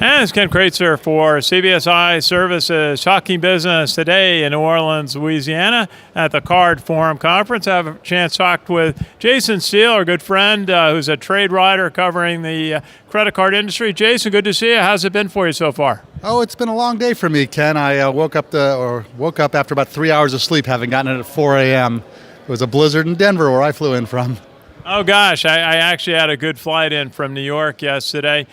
And it's Ken Kraetzer for CBSIServices Talking Business today in New Orleans, Louisiana at the CardForum conference. I have a chance to talk with Jason Steele, our good friend, who's a trade writer covering the credit card industry. Jason, good to see you. How's it been for you so far? Oh, it's been a long day for me, Ken. I woke up after about 3 hours of sleep, having gotten it at 4 a.m. It was a blizzard in Denver where I flew in from. Oh gosh, I actually had a good flight in from New York yesterday.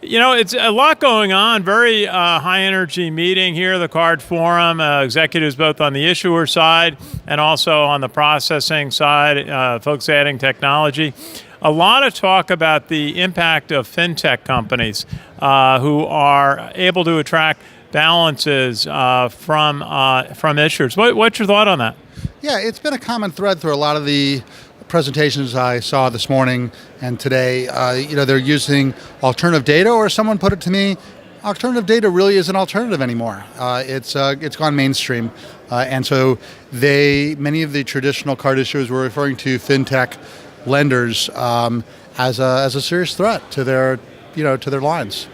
You know, it's a lot going on, very high-energy meeting here, the CardForum, executives both on the issuer side and also on the processing side, folks adding technology. A lot of talk about the impact of fintech companies who are able to attract balances from issuers. What's your thought on that? Yeah, it's been a common thread through a lot of the presentations I saw this morning and today. They're using alternative data, or someone put it to me, alternative data really isn't alternative anymore. It's gone mainstream, and so many of the traditional card issuers were referring to fintech lenders as a serious threat to their lines.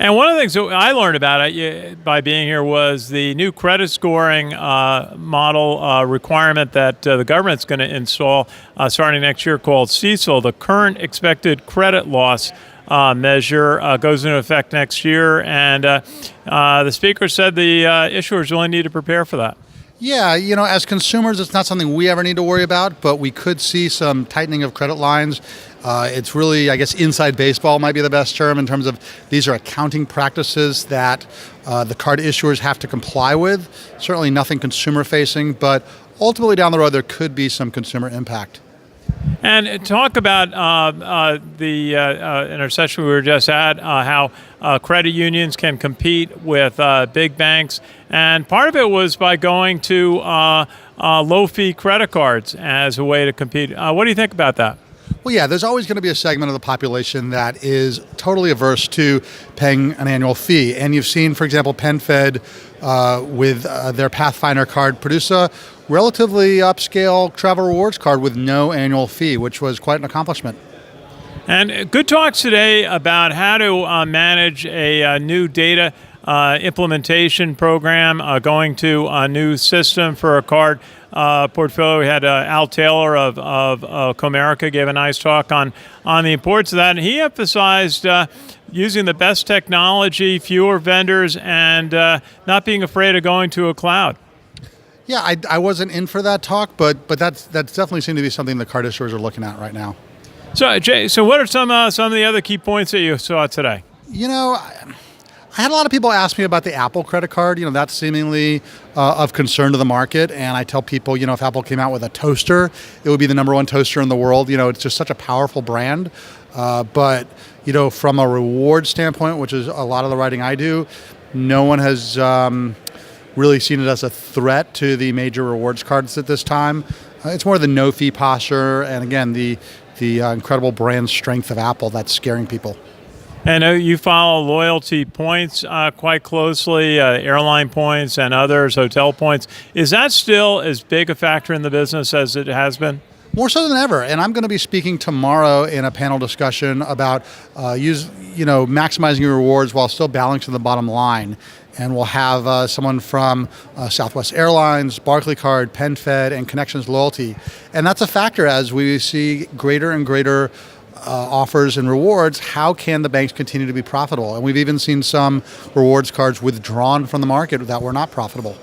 And one of the things that I learned about it by being here was the new credit scoring model requirement that the government's going to install starting next year called CECL. The current expected credit loss measure goes into effect next year, and the speaker said the issuers really need to prepare for that. Yeah, as consumers, it's not something we ever need to worry about, but we could see some tightening of credit lines. It's really, I guess, inside baseball might be the best term in terms of these are accounting practices that the card issuers have to comply with. Certainly nothing consumer-facing, but ultimately down the road there could be some consumer impact. And talk about the intersection we were just at, how credit unions can compete with big banks. And part of it was by going to low-fee credit cards as a way to compete. What do you think about that? Well, yeah, there's always going to be a segment of the population that is totally averse to paying an annual fee. And you've seen, for example, PenFed with their Pathfinder card produce a relatively upscale travel rewards card with no annual fee, which was quite an accomplishment. And good talks today about how to manage a new data implementation program, going to a new system for a card portfolio. We had Al Taylor of Comerica gave a nice talk on the importance of that, and he emphasized using the best technology, fewer vendors, and not being afraid of going to a cloud. Yeah, I wasn't in for that talk, but that's definitely seemed to be something the card issuers are looking at right now. So, Jay, what are some of the other key points that you saw today? I had a lot of people ask me about the Apple credit card. That's seemingly of concern to the market. And I tell people, if Apple came out with a toaster, it would be the number one toaster in the world. It's just such a powerful brand. But from a reward standpoint, which is a lot of the writing I do, no one has really seen it as a threat to the major rewards cards at this time. It's more the no-fee posture and, again, the incredible brand strength of Apple that's scaring people. And you follow loyalty points quite closely, airline points and others, hotel points. Is that still as big a factor in the business as it has been? More so than ever. And I'm going to be speaking tomorrow in a panel discussion about maximizing your rewards while still balancing the bottom line. And we'll have someone from Southwest Airlines, Barclaycard, PenFed, and Connections Loyalty. And that's a factor as we see greater and greater offers and rewards. How can the banks continue to be profitable? And we've even seen some rewards cards withdrawn from the market that were not profitable.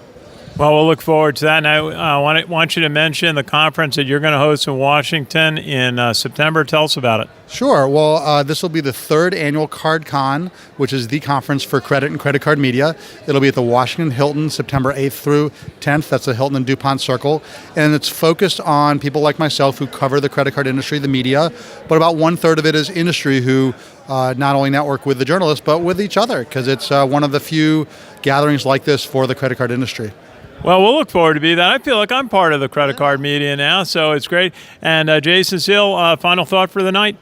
Well, we'll look forward to that. And I want you to mention the conference that you're going to host in Washington in September. Tell us about it. Sure. Well, this will be the third annual CardCon, which is the conference for credit and credit card media. It'll be at the Washington Hilton, September 8th through 10th. That's the Hilton and DuPont Circle. And it's focused on people like myself who cover the credit card industry, the media, but about 1/3 of it is industry who not only network with the journalists, but with each other, because it's one of the few gatherings like this for the credit card industry. Well, we'll look forward to be that. I feel like I'm part of the credit card media now, so it's great. And Jason Steele, final thought for the night?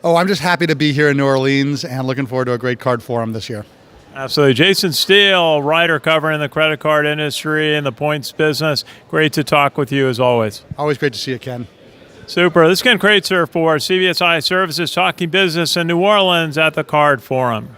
Oh, I'm just happy to be here in New Orleans and looking forward to a great card forum this year. Absolutely. Jason Steele, writer covering the credit card industry and the points business. Great to talk with you as always. Always great to see you, Ken. Super. This is Ken Kraetzer for CBSIServices Talking Business in New Orleans at the CardForum.